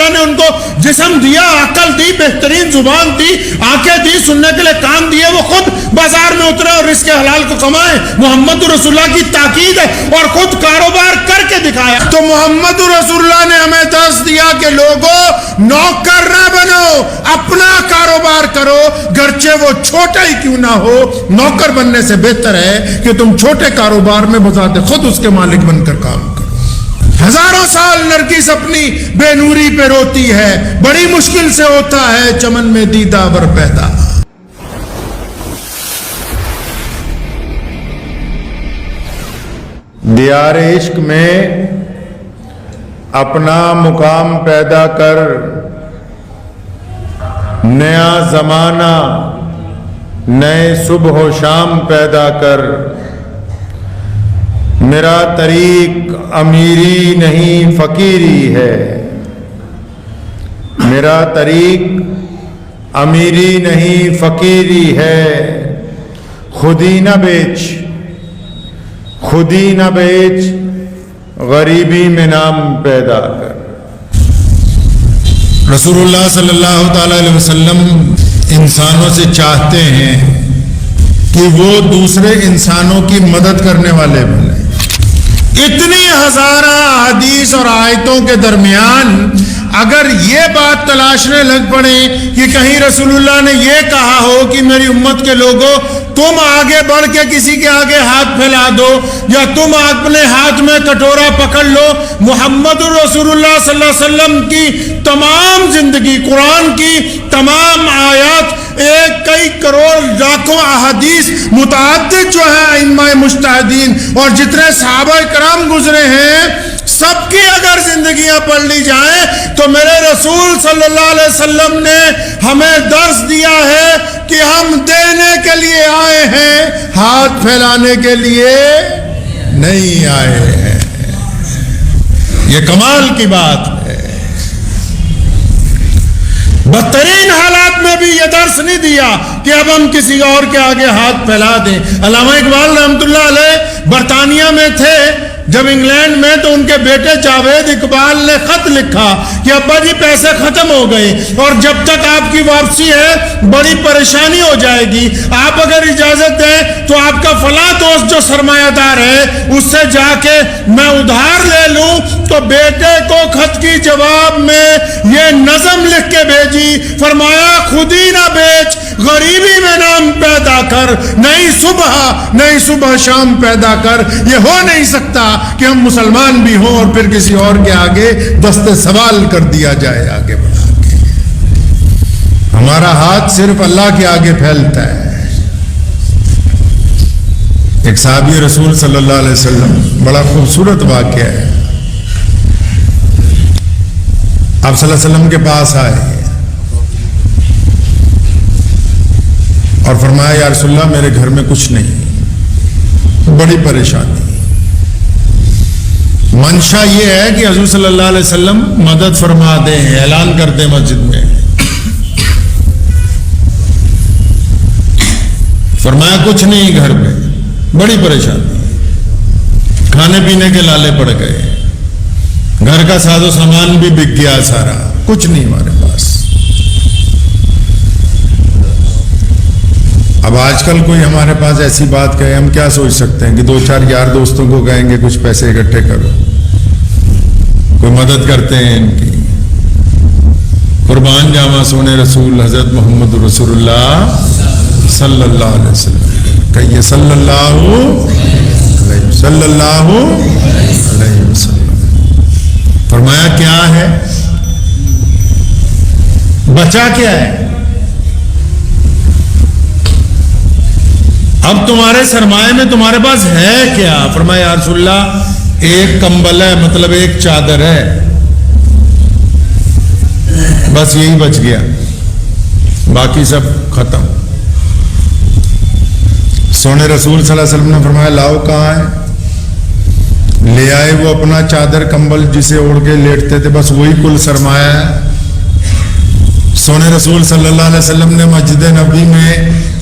अल्लाह ने उनको जिस्म दिया, अकल दी, बेहतरीन जुबान दी, आंखें दी, सुनने के लिए कान दिए, वो खुद बाजार में उतरे और रिस्क हलाल को कमाए। मोहम्मद रसूलुल्लाह की ताकीद है और खुद कारोबार करके दिखाया। तो मोहम्मद रसूलुल्लाह ने हमें दर्श दिया कि लोगों नौकर ना बनो, अपना कारोबार करो, गरचे वो छोटा ही क्यों ना हो। नौकर बनने से बेहतर है कि तुम छोटे कारोबार में बजाते खुद उसके मालिक बनकर काम करो। हजारों साल नरगिस अपनी बेनूरी पे रोती है, बड़ी मुश्किल से होता है चमन में दीदावर पैदा। दियार इश्क में अपना मुकाम पैदा कर, नया जमाना नए सुबह व शाम पैदा कर। मेरा तरीक अमीरी नहीं फकीरी है, मेरा तरीक अमीरी नहीं फकीरी है। खुदी न बेच, खुदी न बेच, गरीबी में नाम पैदा कर। रसूलुल्लाह सल्लल्लाहु अलैहि वसल्लम इंसानों से चाहते हैं कि वो दूसरे इंसानों की मदद करने वाले बने। इतनी हजारा हदीस और आयतों के दरमियान अगर ये बात तलाशने लग पड़े कि कहीं रसूलुल्लाह ने ये कहा हो कि मेरी उम्मत के लोगों तुम आगे बढ़ के किसी के आगे हाथ फैला दो या तुम अपने हाथ में कटोरा पकड़ लो। मोहम्मद रसूलुल्लाह सल्लल्लाहु अलैहि वसल्लम की तमाम जिंदगी, कुरान की तमाम आयत, एक कई करोड़ लाखों अहादीस, मुतअद्दिद जो है इमाम मुज्तहिदीन और जितने सहाबा कराम गुजरे हैं, सबकी अगर जिंदगियां पढ़ ली जाएं तो मेरे रसूल सल्लल्लाहु अलैहि वसल्लम ने हमें दर्श दिया है कि हम देने के लिए आए हैं, हाथ फैलाने के लिए नहीं आए हैं। ये कमाल की बात है। बदतरीन हालात में भी ये दर्श नहीं दिया कि अब हम किसी और के आगे हाथ फैला दें। अल्लामा इकबाल रहमतुल्लाह अलैह बरतानिया में थे जब इंग्लैंड में, तो उनके बेटे जावेद इकबाल ने खत लिखा कि अब्बा जी पैसे खत्म हो गए और जब तक आपकी वापसी है बड़ी परेशानी हो जाएगी, आप अगर इजाजत दें तो आपका फला दोस्त जो सरमायादार है उससे जाके मैं उधार ले लूं। तो बेटे को खत की जवाब में ये नज़म लिख के भेजी, फरमाया खुदी ना बेच, गरीबी में नाम पैदा कर, नई सुबह शाम पैदा कर। ये हो नहीं सकता कि हम मुसलमान भी हों और फिर किसी और के आगे दस्ते सवाल कर दिया जाए आगे बढ़ा के। हमारा हाथ सिर्फ अल्लाह के आगे फैलता है। एक साहबी रसूल सल्लल्लाहु अलैहि वसल्लम, बड़ा खूबसूरत वाक़या है। आप सल्लल्लाहु अलैहि वसल्लम के पास आए और फरमाया या रसूलल्लाह मेरे घर में कुछ नहीं, बड़ी परेशानी। मंशा ये है कि हुज़ूर सल्लल्लाहु अलैहि वसल्लम मदद फरमा दें, ऐलान कर दें मस्जिद में। फरमाया कुछ नहीं घर में, बड़ी परेशानी, खाने पीने के लाले पड़ गए, घर का साजो सामान भी बिक गया सारा, कुछ नहीं हमारे पास। अब आजकल कोई हमारे पास ऐसी बात कहे, हम क्या सोच सकते हैं कि दो चार यार दोस्तों को कहेंगे कुछ पैसे इकट्ठे करो, कोई मदद करते हैं इनकी। कुर्बान जामा सोने रसूल हजरत मोहम्मद रसूलुल्लाह सल्लल्लाहु अलैहि वसल्लम, कहिए सल्लल्लाहु अलैहि वसल्लम। फरमाया क्या है, बचा क्या है? अब तुम्हारे सरमाए में तुम्हारे पास है क्या? फरमाया या रसूलल्लाह एक कंबल है, मतलब एक चादर है, बस यही बच गया, बाकी सब खत्म। सोने रसूल सल्लल्लाहु अलैहि वसल्लम ने फरमाया लाओ कहाँ है? ले आए वो अपना चादर कंबल जिसे ओढ़ के लेटते थे, बस वही कुल सरमाया है। सोने रसूल सल्लल्लाहु अलैहि वसल्लम ने मस्जिद नबी में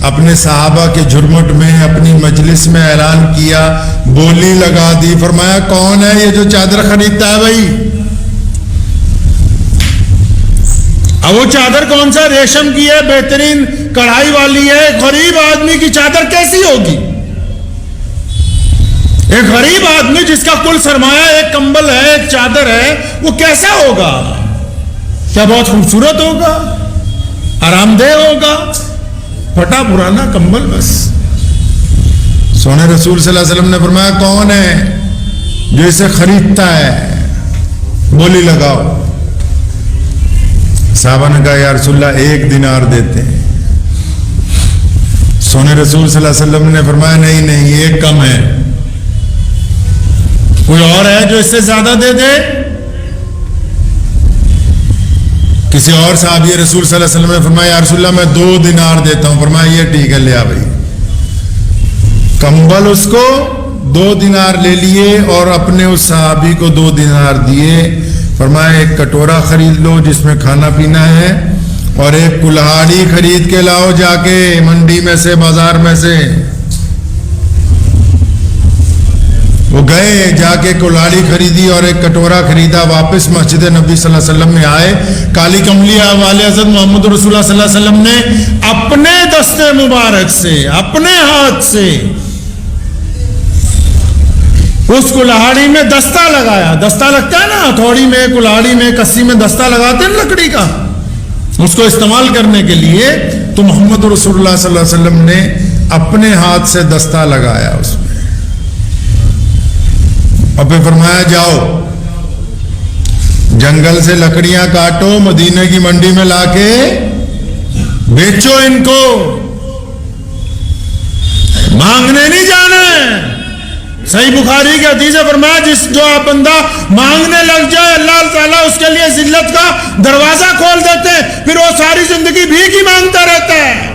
अपने सहाबा के झुरमुट में अपनी मजलिस में ऐलान किया, बोली लगा दी, फरमाया कौन है ये जो चादर खरीदता है? भाई अब वो चादर कौन सा, रेशम की है, बेहतरीन कढ़ाई वाली है। गरीब आदमी की चादर कैसी होगी? एक गरीब आदमी जिसका कुल सरमाया एक कंबल है, एक चादर है, वो कैसा होगा? क्या बहुत खूबसूरत होगा, आरामदेह होगा? फटा पुराना कंबल बस। सोने रसूल सल्लल्लाहु अलैहि वसल्लम ने फरमाया, कौन है जो इसे खरीदता है? बोली लगाओ। साहबा ने कहा, या रसूलल्लाह 1 दिनार देते हैं। सोने रसूल सल्लल्लाहु अलैहि वसल्लम ने फरमाया, नहीं नहीं, ये कम है, कोई और है जो इससे ज्यादा दे दे? किसी और साहबी रसूल सल्लल्लाहु अलैहि वसल्लम ने फरमाया, या रसूलल्लाह मैं 2 दिनार देता हूं। फरमाया, ये ठीक है, ले आ भाई। कंबल उसको 2 दिनार ले लिए और अपने उस साहबी को 2 दिनार दिए। फरमाया, एक कटोरा खरीद लो जिसमें खाना पीना है, और एक कुल्हाड़ी खरीद के लाओ जाके मंडी में से, बाजार में से। वो गए, जाके कुल्हाड़ी खरीदी और एक कटोरा खरीदा। वापस मस्जिद नबी सल्लल्लाहु अलैहि वसल्लम में आए। काली कमली वाले हज़रत मोहम्मद रसूलुल्लाह सल्लल्लाहु अलैहि वसल्लम ने अपने दस्ते मुबारक से, अपने हाथ से उस कुल्हाड़ी में दस्ता लगाया। दस्ता लगता है ना हथौड़ी में, कुल्हाड़ी में, कस्सी में दस्ता लगाते हैं लकड़ी का, उसको इस्तेमाल करने के लिए। तो मोहम्मद रसूलुल्लाह सल्लल्लाहु अलैहि वसल्लम ने अपने हाथ से दस्ता लगाया उसमें, और फिर फरमाया, जाओ जंगल से लकड़ियां काटो, मदीने की मंडी में लाके बेचो इनको, मांगने नहीं जाना है। सही बुखारी के हदीस है, फरमाया, जो आप बंदा मांगने लग जाए, अल्लाह ताला उसके लिए जिल्लत का दरवाजा खोल देते हैं, फिर वो सारी जिंदगी भीख ही मांगता रहता है।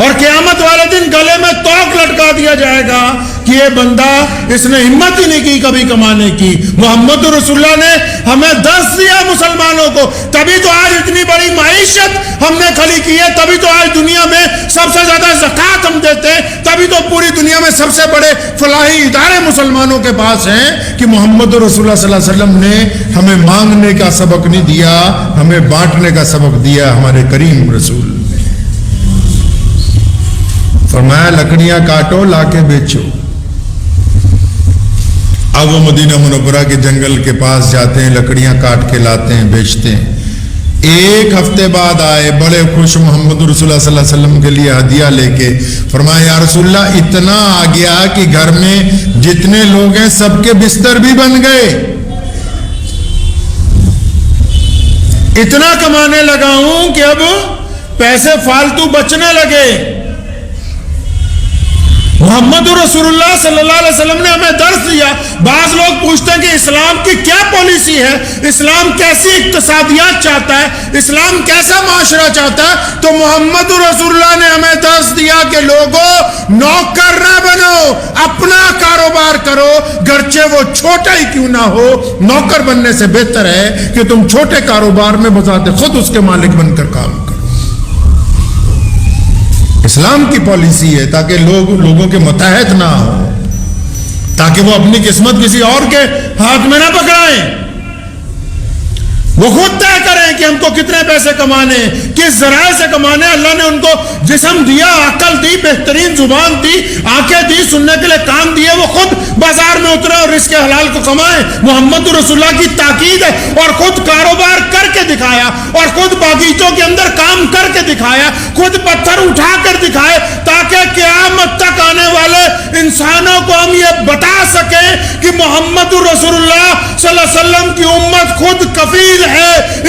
और क़यामत वाले दिन गले में तोक लटका दिया जाएगा कि ये बंदा, इसने हिम्मत ही नहीं की कभी कमाने की। मोहम्मद रसूलुल्लाह ने हमें दर्स दिया मुसलमानों को, तभी तो आज इतनी बड़ी माईशत हमने खड़ी की है, तभी तो आज दुनिया में सबसे ज्यादा ज़कात हम देते हैं, तभी तो पूरी दुनिया में सबसे बड़े फलाही इदारे मुसलमानों के पास हैं कि मोहम्मद रसूलुल्लाह सल्लल्लाहु अलैहि वसल्लम ने हमें मांगने का सबक नहीं दिया, हमें बांटने का सबक दिया हमारे करीम रसूल ने। फरमाया, लकड़ियां काटो, लाके बेचो। अब वो मदीना मुनव्वरा के जंगल के पास जाते हैं, लकड़ियां काट के लाते हैं, बेचते हैं। 1 हफ्ते बाद आए, बड़े खुश मोहम्मद रसूलुल्लाह सल्लल्लाहु अलैहि वसल्लम के लिए हदिया लेके। फरमाया, या रसूलल्लाह इतना आ गया कि घर में जितने लोग हैं सबके बिस्तर भी बन गए, इतना कमाने लगा हूं कि अब पैसे फालतू बचने लगे। मोहम्मद रसूलुल्लाह सल्लल्लाहु अलैहि वसल्लम ने हमें दर्स दिया। बाज लोग पूछते हैं कि इस्लाम की क्या पॉलिसी है, इस्लाम कैसी इक्तिसादियात चाहता है, इस्लाम कैसा माशरा चाहता है। तो मोहम्मद रसूलुल्लाह ने हमें दर्स दिया कि लोगों, नौकर ना बनो, अपना कारोबार करो, गर्चे वो छोटा ही क्यों ना हो। नौकर बनने से बेहतर है कि तुम छोटे कारोबार में बजाते खुद उसके मालिक बनकर काम करो। इस्लाम की पॉलिसी है ताकि लोगों के मतहत ना हो, ताकि वो अपनी किस्मत किसी और के हाथ में ना पकड़ाएं। वो खुद तय करें कि हमको कितने पैसे कमाने, किस जराए से कमाने। अल्लाह ने उनको जिस्म दिया, अकल दी, बेहतरीन जुबान दी, आंखें दी, सुनने के लिए कान दिए, वो खुद बाजार में उतरे और रिस्क हलाल को कमाए। मोहम्मद रसूलुल्लाह की ताकीद है, और खुद कारोबार करके दिखाया, और खुद बागीचों के अंदर काम करके दिखाया, खुद पत्थर उठा कर दिखाए, ताकि क़यामत तक आने वाले इंसानों को हम ये बता सके कि मोहम्मद रसूलुल्लाह सल्लल्लाहु अलैहि वसल्लम की उम्मत खुद कफील है।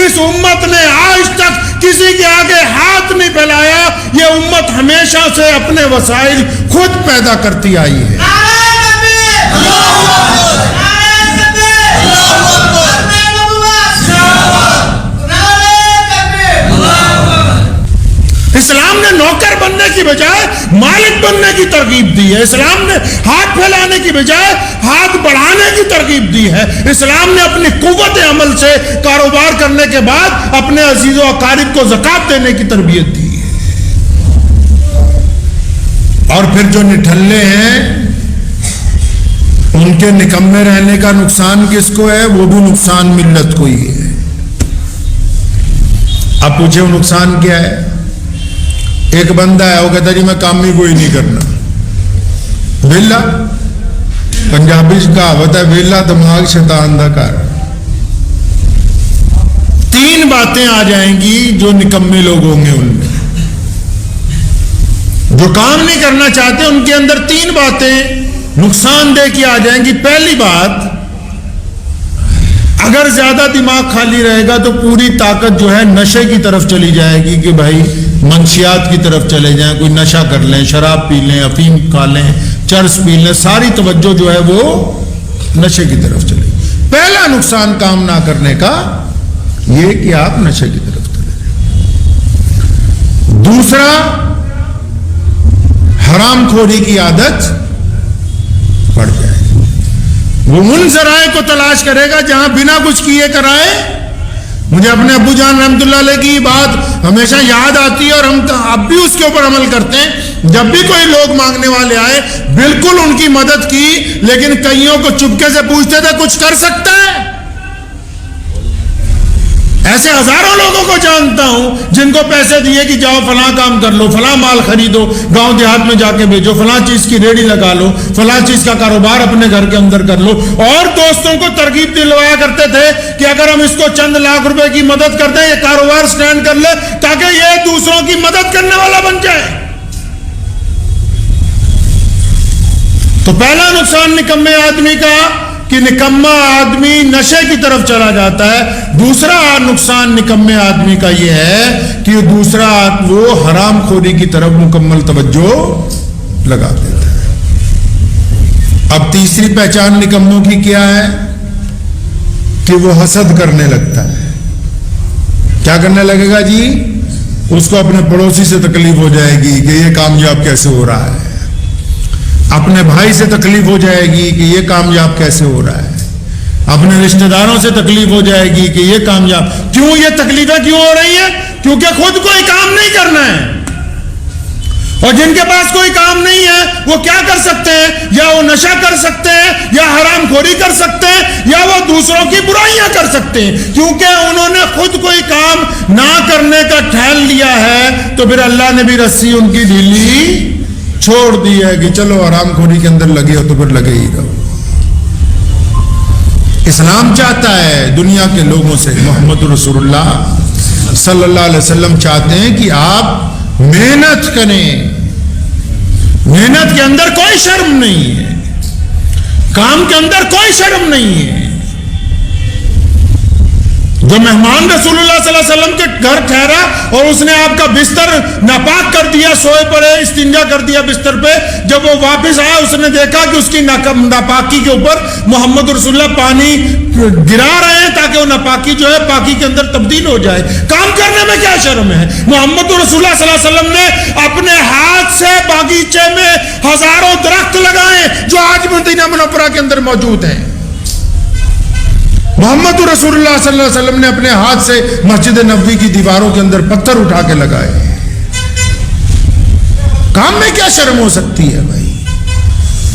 इस उम्मत ने आज तक किसी के आगे हाथ नहीं फैलाया, ये उम्मत हमेशा से अपने वसाइल खुद पैदा करती आई है। इस्लाम ने नौकर बनने की बजाय मालिक बनने की तरकीब दी है। इस्लाम ने हाथ फैलाने की बजाय हाथ बढ़ाने की तरकीब दी है। इस्लाम ने अपनी कुव्वत अमल से कारोबार करने के बाद अपने अजीजों अकारिब को ज़कात देने की तरबियत दी है। और फिर जो निठल्ले हैं उनके निकम्मे रहने का नुकसान किसको है? वो भी नुकसान मिल्लत को ही है। अब पूछे वो नुकसान क्या है? एक बंदा है, वो कहता जी मैं काम ही कोई नहीं करना, वेला। पंजाबी कहावत है, वेला दिमाग शैतान दा घर। तीन बातें आ जाएंगी जो निकम्मे लोग होंगे उनमें, जो काम नहीं करना चाहते उनके अंदर तीन बातें नुकसानदेह की आ जाएंगी। पहली बात, अगर ज्यादा दिमाग खाली रहेगा तो पूरी ताकत जो है नशे की तरफ चली जाएगी कि भाई मंशियात की तरफ चले जाएं, कोई नशा कर लें, शराब पी लें, अफीम खा लें, चरस पी लें, सारी तवज्जो जो है वो नशे की तरफ चलेगी। पहला नुकसान काम ना करने का ये कि आप नशे की तरफ चले जाएं। दूसरा, हरामखोरी की आदत पड़ जाए। वो उन जराए को तलाश करेगा जहां बिना कुछ किए कराए। मुझे अपने अब्बू जान रहमतुल्लाह अलैह की बात हमेशा याद आती है और हम अब भी उसके ऊपर अमल करते हैं। जब भी कोई लोग मांगने वाले आए, बिल्कुल उनकी मदद की, लेकिन कईयों को चुपके से पूछते थे कुछ कर सकता है? ऐसे हजारों लोगों को जानता हूं जिनको पैसे दिए कि जाओ फलां काम कर लो, फलां माल खरीदो, गांव देहात में जाके बेचो, फलां चीज की रेडी लगा लो, फलां चीज का कारोबार अपने घर के अंदर कर लो। और दोस्तों को तरकीब दिलवाया करते थे कि अगर हम इसको चंद लाख रुपए की मदद कर दें, ये कारोबार स्टैंड कर ले, ताकि ये दूसरों की मदद करने वाला बन जाए। तो पहला नुकसान निकम्मे आदमी का कि निकम्मा आदमी नशे की तरफ चला जाता है। दूसरा नुकसान निकम्मे आदमी का यह है कि दूसरा वो हरामखोरी की तरफ मुकम्मल तवज्जो लगा देता है। अब तीसरी पहचान निकम्मों की क्या है कि वो हसद करने लगता है। क्या करने लगेगा जी? उसको अपने पड़ोसी से तकलीफ हो जाएगी कि ये कामयाब कैसे हो रहा है, अपने भाई से तकलीफ हो जाएगी कि ये कामयाब कैसे हो रहा है, अपने रिश्तेदारों से तकलीफ हो जाएगी कि ये कामयाब। क्यों ये तकलीफें क्यों हो रही है? क्योंकि खुद कोई काम नहीं करना है। और जिनके पास कोई काम नहीं है वो क्या कर सकते हैं? या वो नशा कर सकते हैं, या हरामखोरी कर सकते हैं, या वो दूसरों की बुराइयां कर सकते हैं। क्योंकि उन्होंने खुद कोई काम ना करने का ठान लिया है, तो फिर अल्लाह ने भी रस्सी उनकी ढीली छोड़ दी है कि चलो हरामखोरी के अंदर लगे हो तो फिर लगे ही रहो। इस्लाम चाहता है दुनिया के लोगों से, मोहम्मद रसूलुल्लाह सल्लल्लाहु अलैहि वसल्लम चाहते हैं कि आप मेहनत करें। मेहनत के अंदर कोई शर्म नहीं है, काम के अंदर कोई शर्म नहीं है। जो मेहमान रसूलुल्लाह सल्लल्लाहु अलैहि वसल्लम के घर ठहरा और उसने आपका बिस्तर नापाक कर दिया, सोए पड़े, इस्तिंजा कर दिया बिस्तर पे, जब वो वापस आया उसने देखा कि उसकी नापाकी के ऊपर मोहम्मद रसूलुल्लाह पानी गिरा रहे हैं ताकि वो नापाकी जो है पाकी के अंदर तब्दील हो जाए। काम करने में क्या शर्म है? मोहम्मद रसूलुल्लाह सल्लल्लाहु अलैहि वसल्लम ने अपने हाथ से बागीचे में हजारों दरख्त लगाए जो आज मदीना मुनव्वरा के अंदर मौजूद हैं। मोहम्मद रसूलुल्लाह सल्लल्लाहु अलैहि वसल्लम ने अपने हाथ से मस्जिद नबवी की दीवारों के अंदर पत्थर उठा के लगाए। काम में क्या शर्म हो सकती है भाई?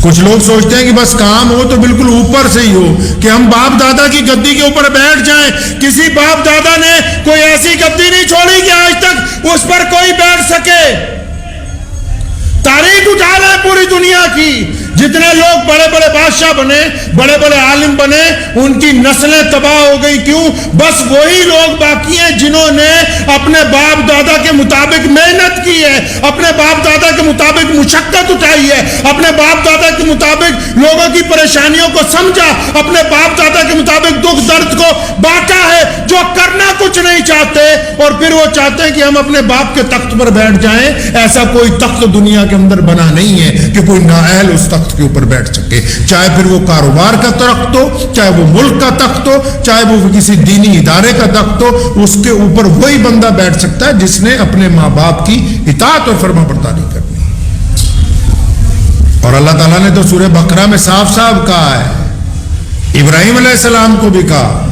कुछ लोग सोचते हैं कि बस काम हो तो बिल्कुल ऊपर से ही हो, कि हम बाप दादा की गद्दी के ऊपर बैठ जाएं। किसी बाप दादा ने कोई ऐसी गद्दी नहीं छोड़ी कि आज तक उस पर कोई बैठ सके। तारीख उठा लें पूरी दुनिया की, जितने लोग बड़े बड़े बादशाह बने, बड़े बड़े आलिम बने, उनकी नस्लें तबाह हो गई। क्यों? बस वही लोग बाकी हैं जिन्होंने अपने बाप दादा के मुताबिक मेहनत की है, अपने बाप दादा के मुताबिक मुशक्कत उठाई है, अपने बाप दादा के मुताबिक लोगों की परेशानियों को समझा, अपने बाप दादा के मुताबिक दुख दर्द को बांटा है, जो करना कुछ नहीं चाहते और फिर वो चाहते हैं कि हम अपने बाप के तख्त पर बैठ जाएं। ऐसा कोई तख्त दुनिया के अंदर बना नहीं है कि कोई नाअहल उस तख्त के ऊपर बैठ सके, चाहे फिर वो कारोबार का तख्त हो, चाहे वो मुल्क का तख्त हो, चाहे वो किसी दीनी इदारे का तख्त हो। उसके ऊपर वही बंदा बैठ सकता है जिसने अपने माँ बाप की इताअत और फर्माबरदारी करनी। और अल्लाह ताला ने तो सूरह बकरा में साफ साफ कहा है, इब्राहिम अलैहिस्सलाम को भी कहा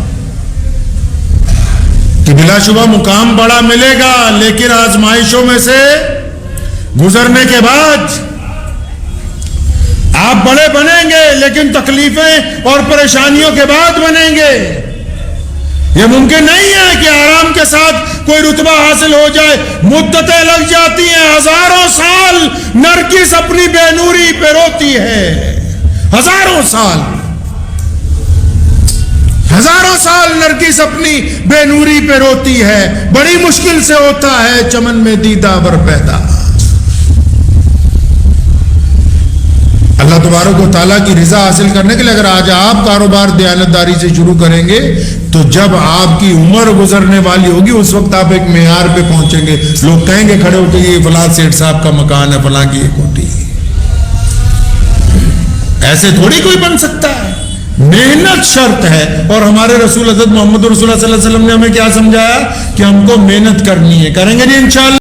कि बिलाशुबा मुकाम बड़ा मिलेगा, लेकिन आजमाइशों में से गुजरने के बाद आप बड़े बनेंगे, लेकिन तकलीफें और परेशानियों के बाद बनेंगे। यह मुमकिन नहीं है कि आराम के साथ कोई रुतबा हासिल हो जाए, मुद्दतें लग जाती हैं, हजारों साल नरगिस अपनी बेनूरी पे रोती है, हजारों साल नरगिस अपनी बेनूरी पे रोती है। बड़ी मुश्किल से होता है चमन में दीदा बर पैदा। अल्लाह तबारक व तआला की रिजा हासिल करने के लिए अगर आज आप कारोबार दयानतदारी से शुरू करेंगे तो जब आपकी उम्र गुजरने वाली होगी उस वक्त आप एक मेयार पे पहुंचेंगे, लोग कहेंगे खड़े होकर ये फलां सेठ साहब का मकान है, फलां की कोठी। ऐसे थोड़ी कोई बन सकता है, मेहनत शर्त है। और हमारे रसूल हज़रत मोहम्मद रसूलुल्लाह सल्लल्लाहु अलैहि वसल्लम ने हमें क्या समझाया कि हमको मेहनत करनी है, करेंगे जी इंशाअल्लाह।